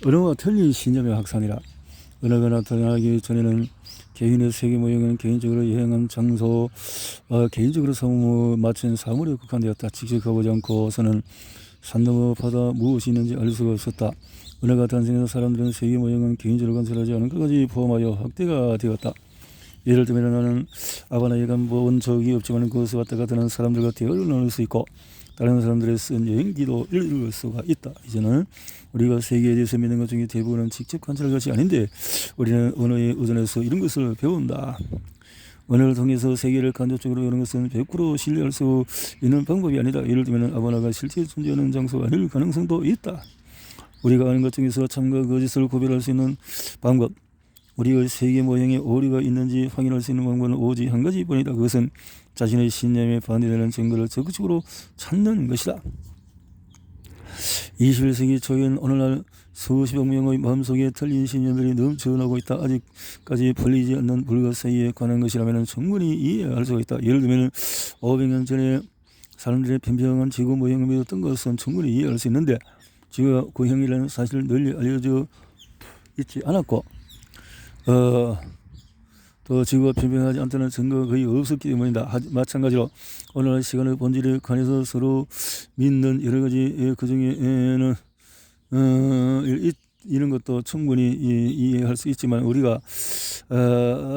언어가 틀린 신념의 확산이라. 언어가 나타나기 전에는 개인의 세계 모형은 개인적으로 여행한 장소, 개인적으로 사무 맞춘 사물에 국한되었다. 직접 가보지 않고서는 산 너머 바다 무엇이 있는지 알 수가 없었다. 언어가 탄생해서 사람들은 세계 모형은 개인적으로 관찰하지 않은 것까지 포함하여 확대가 되었다. 예를 들면 나는 아바나에 본 적이 없지만 그것을 왔다 갔다 하는 사람들과 대화를 나눌 수 있고 다른 사람들의 쓴 여행기도 읽을 수가 있다. 이제는 우리가 세계에 대해서 믿는 것 중에 대부분은 직접 관찰할 것이 아닌데 우리는 언어에 의존해서 이런 것을 배운다. 언어를 통해서 세계를 간접적으로 여는 것은 100% 신뢰할 수 있는 방법이 아니다. 예를 들면 아바나가 실제 존재하는 장소가 아닐 가능성도 있다. 우리가 아는 것 중에서 참과 거짓을 구별할 수 있는 방법, 우리의 세계 모형에 오류가 있는지 확인할 수 있는 방법은 오직 한 가지뿐이다. 그것은 자신의 신념에 반대되는 증거를 적극적으로 찾는 것이다. 21세기 초인 오늘날 수십억 명의 마음속에 틀린 신념들이 넘쳐나고 있다. 아직까지 풀리지 않는 불가사의에 관한 것이라면 충분히 이해할 수가 있다. 예를 들면 500년 전에 사람들의 평평한 지구 모형을 믿었던 것은 충분히 이해할 수 있는데 지구가 구형이라는 사실을 널리 알려져 있지 않았고 또 지구가 평평하지 않다는 증거가 거의 없었기 때문이다. 마찬가지로 오늘날 시간의 본질에 관해서 서로 믿는 여러 가지 그 중에는 이런 것도 충분히 이해할 수 있지만 우리가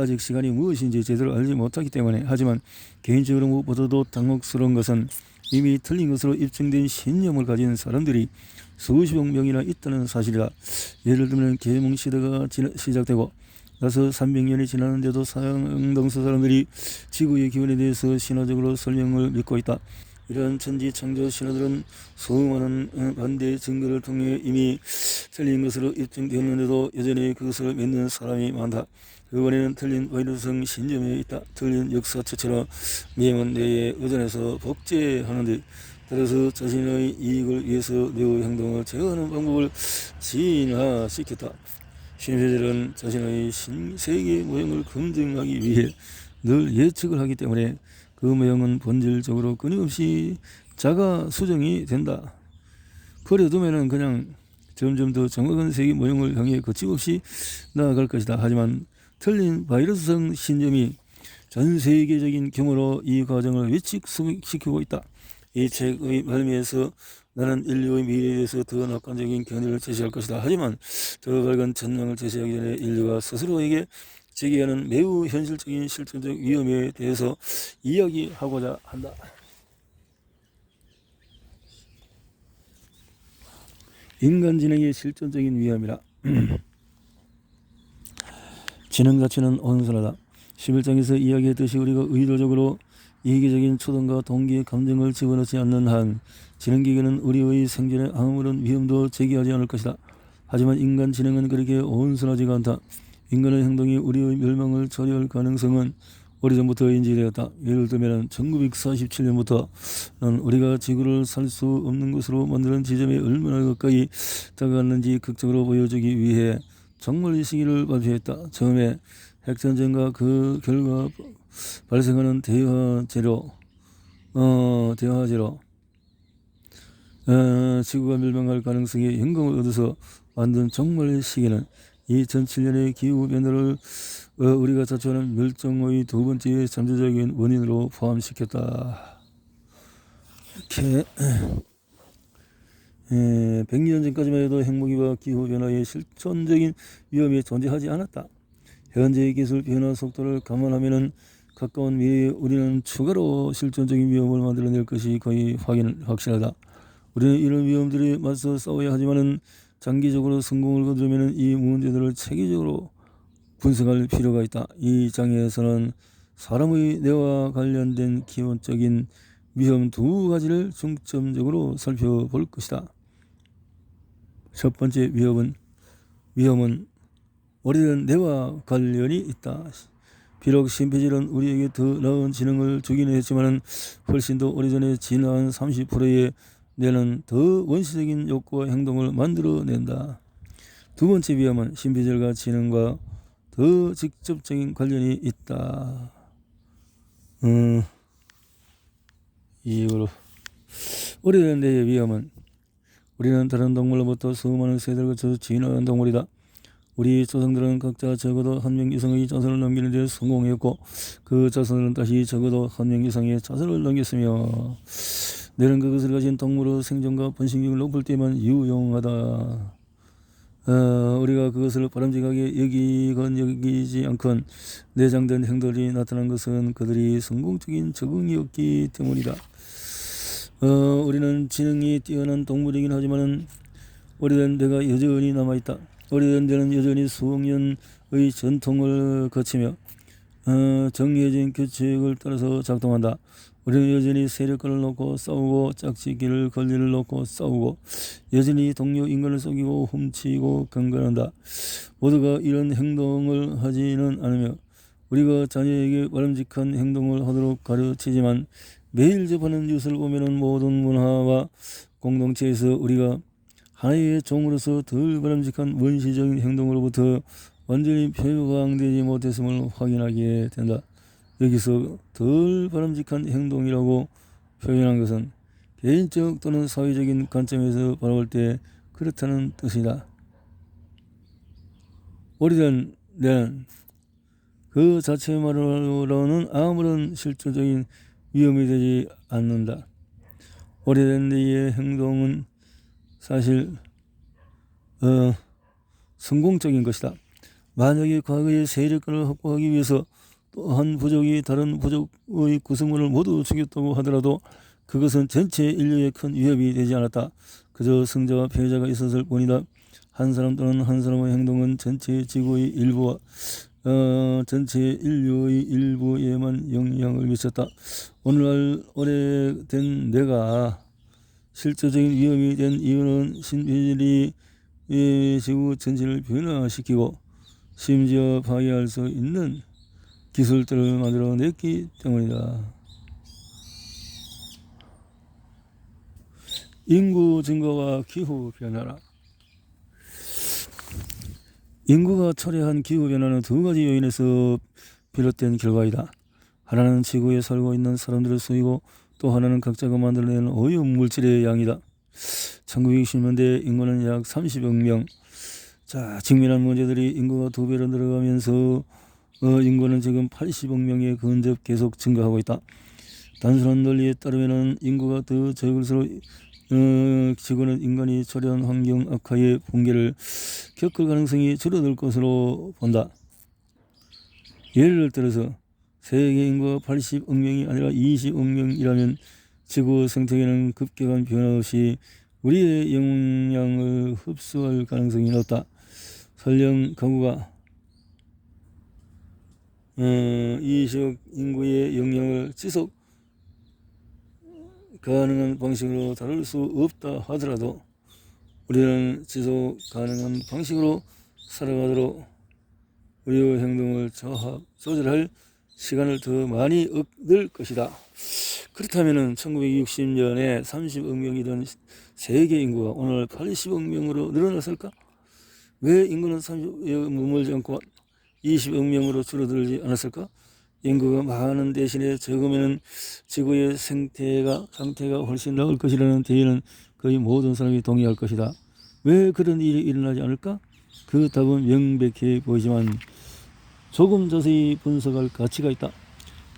아직 시간이 무엇인지 제대로 알지 못하기 때문에 하지만 개인적으로 무엇보다도 당혹스러운 것은 이미 틀린 것으로 입증된 신념을 가진 사람들이 수십억 명이나 있다는 사실이다. 예를 들면 계몽시대가 시작되고 나서 300년이 지났는데도 상당수 사람들이 지구의 기원에 대해서 신화적으로 설명을 믿고 있다. 이러한 천지창조 신화들은 수많은 반대 증거를 통해 이미 틀린 것으로 입증되었는데도 여전히 그것을 믿는 사람이 많다. 그 원인은 틀린 바이러스성 신념에 있다. 틀린 역사처처럼 미행은 뇌에 의존해서 복제하는데 따라서 자신의 이익을 위해서 뇌의 행동을 제어하는 방법을 진화시켰다. 신세들은 자신의 세계 모형을 검증하기 위해 늘 예측을 하기 때문에 그 모형은 본질적으로 끊임없이 자가 수정이 된다. 버려두면은 그냥 점점 더 정확한 세계 모형을 향해 거침없이 나아갈 것이다. 하지만 틀린 바이러스성 신념이 전 세계적인 규모로 이 과정을 위축시키고 있다. 이 책의 말미에서 나는 인류의 미래에 대해서 더 낙관적인 견해를 제시할 것이다. 하지만 더 밝은 전망을 제시하기 전에 인류가 스스로에게 제기하는 매우 현실적인 실존적 위험에 대해서 이야기하고자 한다. 인간 지능의 실존적인 위험이라. 지능 자체는 온순하다. 11장에서 이야기했듯이 우리가 의도적으로 이기적인 초동과 동기의 감정을 집어넣지 않는 한 지능기계는 우리의 생존에 아무런 위험도 제기하지 않을 것이다. 하지만 인간 지능은 그렇게 온순하지가 않다. 인간의 행동이 우리의 멸망을 초래할 가능성은 오래전부터 인지되었다. 예를 들면 1947년부터는 우리가 지구를 살 수 없는 것으로 만드는 지점에 얼마나 가까이 다가갔는지 극적으로 보여주기 위해 정말 이 시기를 발표했다. 처음에 핵전쟁과 그 결과 발생하는 대화제로 지구가 멸망할 가능성에 영감을 얻어서 만든 정말 시기는 2007년의 기후변화를 우리가 자초하는 멸종의 두 번째 잠재적인 원인으로 포함시켰다. 이렇게 100년 전까지만 해도 핵무기와 기후변화의 실존적인 위험이 존재하지 않았다. 현재의 기술 변화 속도를 감안하면 가까운 미래에 우리는 추가로 실존적인 위험을 만들어낼 것이 거의 확실하다. 우리는 이런 위험들에 맞서 싸워야 하지만 장기적으로 성공을 거두려면 이 문제들을 체계적으로 분석할 필요가 있다. 이 장에서는 사람의 뇌와 관련된 기본적인 위험 두 가지를 중점적으로 살펴볼 것이다. 첫 번째 위험은 오래된 뇌와 관련이 있다. 비록 신피질은 우리에게 더 나은 지능을 주기는 했지만 훨씬 더 오래전에 진화한 30%의 뇌는 더 원시적인 욕구와 행동을 만들어낸다. 두 번째 위험은 신피질과 지능과 더 직접적인 관련이 있다. 이거로 오래된 뇌의 위험은 우리는 다른 동물로부터 수많은 세대를 거쳐 진화한 동물이다. 우리 조상들은 각자 적어도 한 명 이상의 자손을 남기는 데 성공했고 그 자손은 다시 적어도 한 명 이상의 자손을 남겼으며 뇌는 그것을 가진 동물의 생존과 번식력을 높일 때만 유용하다. 우리가 그것을 바람직하게 여기건 여기지 않건 내장된 행동이 나타난 것은 그들이 성공적인 적응이었기 때문이다. 우리는 지능이 뛰어난 동물이긴 하지만 오래된 뇌가 여전히 남아있다. 오래된 뇌는 여전히 수억 년의 전통을 거치며 정해진 규칙을 따라서 작동한다. 우리는 여전히 세력가를 놓고 싸우고 짝짓기를 권리를 놓고 싸우고 여전히 동료 인간을 속이고 훔치고 강간한다. 모두가 이런 행동을 하지는 않으며 우리가 자녀에게 바람직한 행동을 하도록 가르치지만 매일 접하는 뉴스를 보면은 모든 문화와 공동체에서 우리가 하나의 종으로서 덜 바람직한 원시적인 행동으로부터 완전히 표방되지 못했음을 확인하게 된다. 여기서 덜 바람직한 행동이라고 표현한 것은 개인적 또는 사회적인 관점에서 바라볼 때 그렇다는 뜻이다. 오래된 뇌는 그 자체만으로는 아무런 실질적인 위험이 되지 않는다. 오래된 뇌의 행동은 사실 성공적인 것이다. 만약에 과거의 세력권을 확보하기 위해서 또 한 부족이 다른 부족의 구성원을 모두 죽였다고 하더라도 그것은 전체 인류에 큰 위협이 되지 않았다. 그저 승자와 패자가 있었을 뿐이다. 한 사람 또는 한 사람의 행동은 전체 지구의 일부와 전체 인류의 일부에만 영향을 미쳤다. 오늘날 오래된 뇌가 실질적인 위험이 된 이유는 신비주의 지구 전체를 변화시키고 심지어 파괴할 수 있는 기술들을 만들어냈기 때문이다. 인구 증가와 기후 변화라. 인구가 초래한 기후 변화는 두 가지 요인에서 비롯된 결과이다. 하나는 지구에 살고 있는 사람들의 수이고 또 하나는 각자가 만들어낸 오염 물질의 양이다. 1960년대 인구는 약 30억 명. 직면한 문제들이 인구가 2배로 늘어가면서 인구는 지금 80억 명에 근접 계속 증가하고 있다. 단순한 논리에 따르면 인구가 더 적을수록 지구는 인간이 초래한 환경 악화의 붕괴를 겪을 가능성이 줄어들 것으로 본다. 예를 들어서 세계 인구가 80억 명이 아니라 20억 명이라면 지구 생태계는 급격한 변화 없이 우리의 영향을 흡수할 가능성이 높다. 설령 가구가 20억 인구의 영향을 지속 가능한 방식으로 다룰 수 없다 하더라도 우리는 지속 가능한 방식으로 살아가도록 우리의 행동을 조절할 시간을 더 많이 얻을 것이다. 그렇다면 1960년에 30억 명이던 세계 인구가 오늘 80억 명으로 늘어났을까? 왜 인구는 30억에 머물지 않고 20억 명으로 줄어들지 않았을까? 인구가 많은 대신에 적으면 지구의 상태가 훨씬 나을 것이라는 데에는 거의 모든 사람이 동의할 것이다. 왜 그런 일이 일어나지 않을까? 그 답은 명백해 보이지만 조금 자세히 분석할 가치가 있다.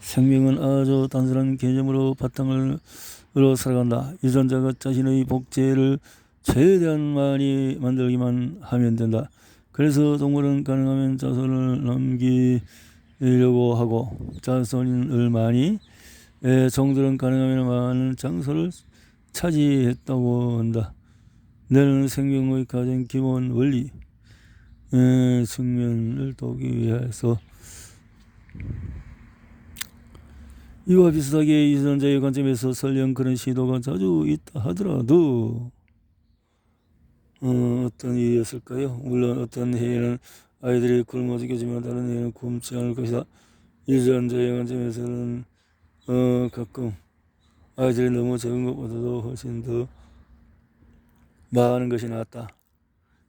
생명은 아주 단순한 개념으로 바탕으로 살아간다. 유전자가 자신의 복제를 최대한 많이 만들기만 하면 된다. 그래서 동물은 가능하면 자손을 남기려고 하고 자손을 많이, 종들은 가능하면 많은 장소를 차지했다고 한다. 뇌는 생명의 가장 기본 원리 측면을 돕기 위해서 이와 비슷하게 유전자의 관점에서 설령 그런 시도가 자주 있다 하더라도 어떤 일이었을까요? 물론 어떤 해에는 아이들이 굶어 죽겠지만 다른 해에는 굶지 않을 것이다. 유전자의 관점에서는 가끔 아이들이 너무 적은 것보다도 훨씬 더 많은 것이 낫다.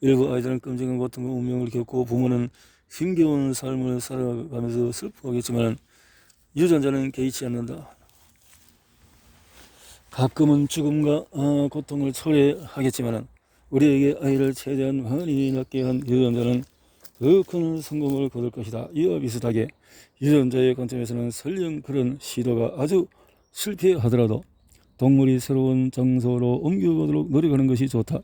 일부 아이들은 끔찍한 고통과 운명을 겪고 부모는 힘겨운 삶을 살아가면서 슬퍼하겠지만 유전자는 개의치 않는다. 가끔은 죽음과 고통을 초래하겠지만 우리에게 아이를 최대한 많이 낳게 한 유전자는 더 큰 성공을 거둘 것이다. 이와 비슷하게 유전자의 관점에서는 설령 그런 시도가 아주 실패하더라도 동물이 새로운 장소로 옮겨가도록 노력하는 것이 좋다.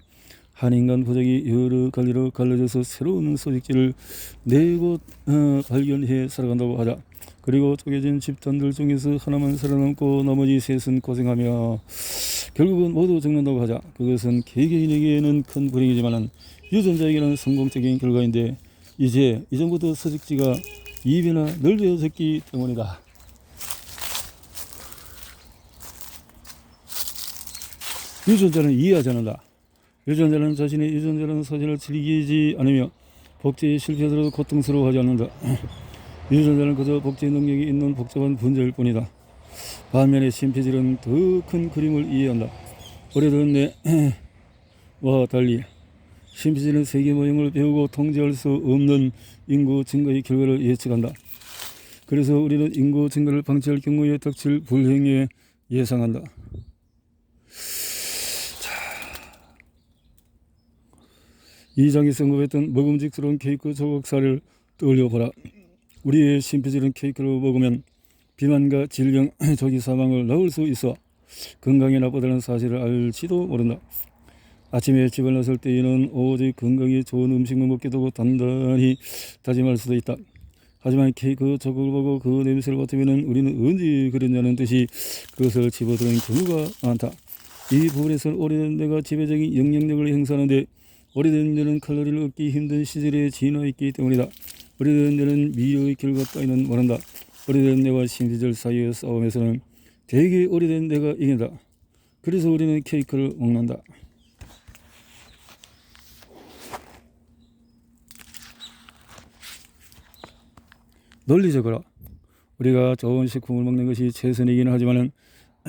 한 인간 부족이 여러 갈래로 갈라져서 새로운 소식지를 네곳 발견해 살아간다고 하자. 그리고 쪼개진 집단들 중에서 하나만 살아남고 나머지 셋은 고생하며 결국은 모두 죽는다고 하자. 그것은 개개인에게는 큰 불행이지만 유전자에게는 성공적인 결과인데 이제 이전부터 서식지가 2배나 넓어졌기 때문이다. 유전자는 이해하지 않는다. 유전자는 자신의 유전자라는 사실을 즐기지 않으며 복제에 실패하더라도 고통스러워하지 않는다. 유전자는 그저 복제 능력이 있는 복잡한 분자일 뿐이다. 반면에 심폐질은 더 큰 그림을 이해한다. 오래된 뇌와 달리 심폐질은 세계 모형을 배우고 통제할 수 없는 인구 증가의 결과를 예측한다. 그래서 우리는 인구 증가를 방치할 경우에 닥칠 불행에 예상한다. 이 장에서 언급했던 먹음직스러운 케이크 조각사를 떠올려보라. 우리의 심폐질은 케이크를 먹으면 비만과 질병, 조기 사망을 막을 수 있어 건강에 나쁘다는 사실을 알지도 모른다. 아침에 집을 나설 때에는 오직 건강에 좋은 음식만 먹게 되고 단단히 다짐할 수도 있다. 하지만 케이크 조각을 보고 그 냄새를 맡으면 우리는 언제 그랬냐는 듯이 그것을 집어드는 경우가 많다. 이 부분에서는 오래된 뇌가 지배적인 영향력을 행사하는데 오래된 뇌는 칼로리를 얻기 힘든 시절에 지나있기 때문이다. 오래된 뇌는 미래의 결과 따위는 모른다. 오래된 뇌와 심폐질 사이의 싸움에서는 되게 오래된 뇌가 이긴다. 그래서 우리는 케이크를 먹는다. 논리적으로 우리가 좋은 식품을 먹는 것이 최선이기는 하지만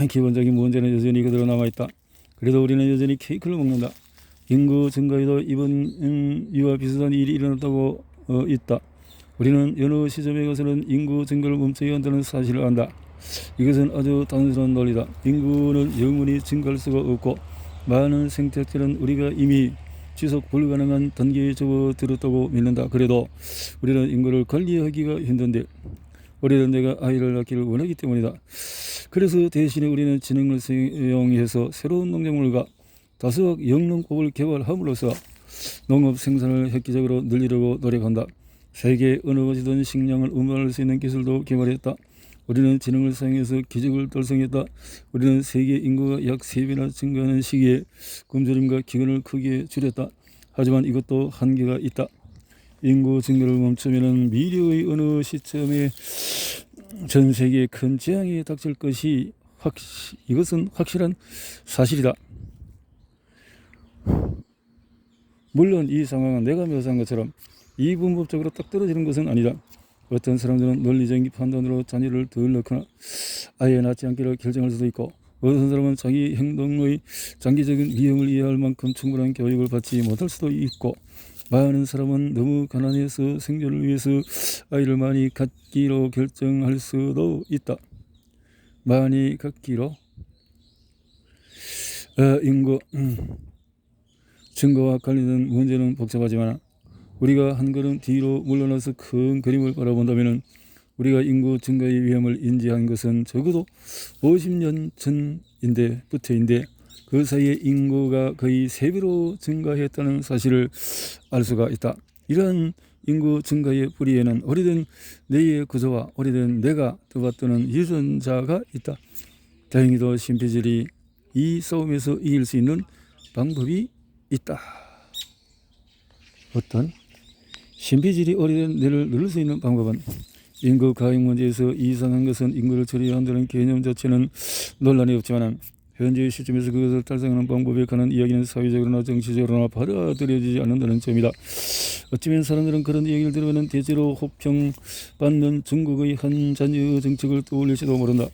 기본적인 문제는 여전히 그대로 남아있다. 그래도 우리는 여전히 케이크를 먹는다. 인구 증가에도 이와 비슷한 일이 일어났다고 있다. 우리는 어느 시점에 가서는 인구 증가를 멈춰야 한다는 사실을 안다. 이것은 아주 단순한 논리다. 인구는 영원히 증가할 수가 없고 많은 생태체는 우리가 이미 지속 불가능한 단계에 접어들었다고 믿는다. 그래도 우리는 인구를 관리하기가 힘든데 오래된 뇌가 아이를 낳기를 원하기 때문이다. 그래서 대신에 우리는 지능을 사용해서 새로운 농작물과 다수학 영농법을 개발함으로써 농업 생산을 획기적으로 늘리려고 노력한다. 세계 어느 곳이든 식량을 운반할 수 있는 기술도 개발했다. 우리는 지능을 사용해서 기적을 달성했다. 우리는 세계 인구가 약 3배나 증가하는 시기에 굶주림과 기근을 크게 줄였다. 하지만 이것도 한계가 있다. 인구 증가를 멈추면 미래의 어느 시점에 전 세계에 큰 재앙이 닥칠 것이 이것은 확실한 사실이다. 물론 이 상황은 내가 묘사한 것처럼 이분법적으로 딱 떨어지는 것은 아니다. 어떤 사람들은 논리적인 판단으로 자녀를 덜 낳거나 아예 낳지 않기를 결정할 수도 있고 어떤 사람은 자기 행동의 장기적인 위험을 이해할 만큼 충분한 교육을 받지 못할 수도 있고 많은 사람은 너무 가난해서 생존을 위해서 아이를 많이 갖기로 결정할 수도 있다. 많이 갖기로 인구 증가와 관련된 문제는 복잡하지만 우리가 한 걸음 뒤로 물러나서 큰 그림을 바라본다면 우리가 인구 증가의 위험을 인지한 것은 적어도 50년 전부터인데 그 사이에 인구가 거의 3배로 증가했다는 사실을 알 수가 있다. 이러한 인구 증가의 뿌리에는 오래된 뇌의 구조와 오래된 뇌가 떠받드는 유전자가 있다. 다행히도 심폐질이 이 싸움에서 이길 수 있는 방법이 있다. 어떤? 심폐질이 오래된 뇌를 누를 수 있는 방법은 인구 가행 문제에서 이상한 것은 인구를 처리한다는 개념 자체는 논란이 없지만 현재 시점에서 그것을 달성하는 방법에 관한 이야기는 사회적으로나 정치적으로나 받아들여지지 않는다는 점이다. 어쩌면 사람들은 그런 이야기를 들으면 대체로 호평받는 중국의 한 잔여 정책을 떠올릴지도 모른다.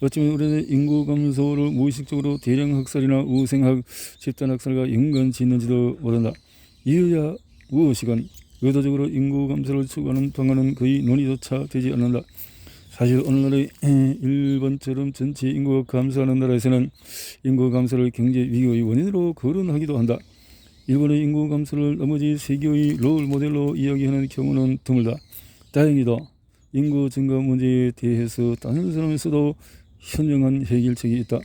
어쩌면 우리는 인구 감소를 무의식적으로 대량 학살이나 우생학, 집단 학살과 연관짓는지도 모른다. 이유야 무엇이건 의도적으로 인구 감소를 추구하는 방안은 거의 논의조차 되지 않는다. 사실 오늘날의 일본처럼 전체 인구가 감소하는 나라에서는 인구 감소를 경제 위기의 원인으로 거론하기도 한다. 일본의 인구 감소를 나머지 세계의 롤 모델로 이야기하는 경우는 드물다. 다행히도 인구 증가 문제에 대해서 단순하면서도 현명한 해결책이 있다.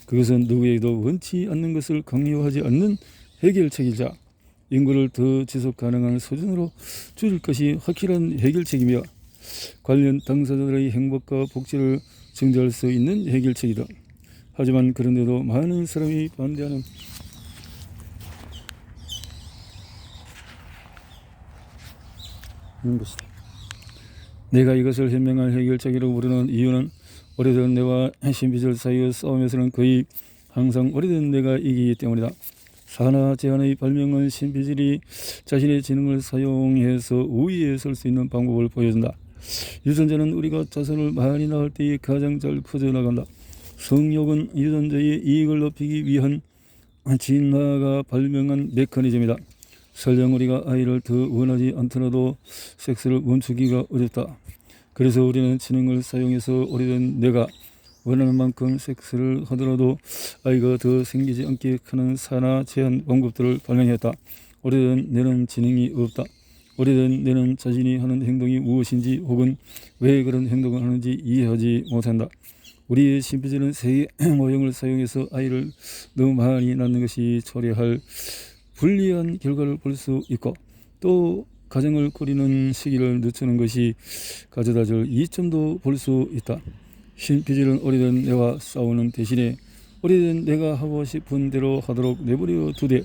그것은 누구에게도 원치 않는 것을 강요하지 않는 해결책이자 인구를 더 지속 가능한 수준으로 줄일 것이 확실한 해결책이며 관련 당사자들의 행복과 복지를 증대할 수 있는 해결책이다. 하지만 그런데도 많은 사람이 반대하는 것이다. 내가 이것을 현명한 해결책이라고 부르는 이유는 오래된 뇌와 신비주의 사이의 싸움에서는 거의 항상 오래된 뇌가 이기기 때문이다. 산화 제한의 발명은 신비질이 자신의 지능을 사용해서 우위에 설 수 있는 방법을 보여준다. 유전자는 우리가 자손을 많이 낳을 때에 가장 잘 퍼져나간다. 성욕은 유전자의 이익을 높이기 위한 진화가 발명한 메커니즘이다. 설령 우리가 아이를 더 원하지 않더라도 섹스를 멈추기가 어렵다. 그래서 우리는 지능을 사용해서 오래된 뇌가 원하는 만큼 섹스를 하더라도 아이가 더 생기지 않게 하는 산화 제한 방법들을 발명했다. 오래된 뇌는 지능이 없다. 오래된 뇌는 자신이 하는 행동이 무엇인지 혹은 왜 그런 행동을 하는지 이해하지 못한다. 우리의 신비주의는 세 모형을 사용해서 아이를 너무 많이 낳는 것이 초래할 불리한 결과를 볼 수 있고 또 가정을 꾸리는 시기를 늦추는 것이 가져다줄 이점도 볼 수 있다. 신비주의는 오래된 뇌와 싸우는 대신에 오래된 뇌가 하고 싶은 대로 하도록 내버려 두되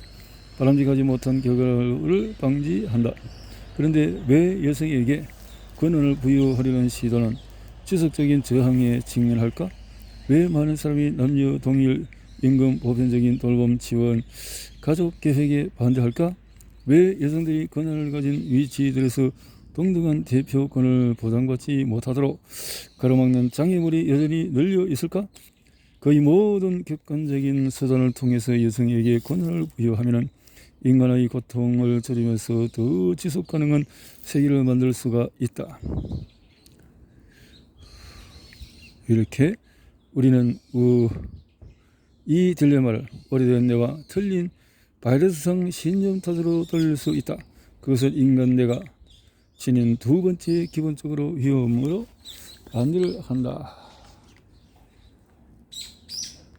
바람직하지 못한 결과를 방지한다. 그런데 왜 여성에게 권한을 부여하려는 시도는 지속적인 저항에 직면할까? 왜 많은 사람이 남녀 동일 임금, 보편적인 돌봄 지원, 가족 계획에 반대할까? 왜 여성들이 권한을 가진 위치들에서 동등한 대표권을 보장받지 못하도록 가로막는 장애물이 여전히 널려 있을까? 거의 모든 객관적인 수단을 통해서 여성에게 권한을 부여하면 인간의 고통을 줄이면서 더 지속 가능한 세계를 만들 수가 있다. 이렇게 우리는 이 딜레마를 오래된 뇌와 틀린 바이러스성 신념 탓으로 돌릴 수 있다. 그것을 인간 뇌가 지닌 두 번째 기본적으로 위험으로 반대를 한다.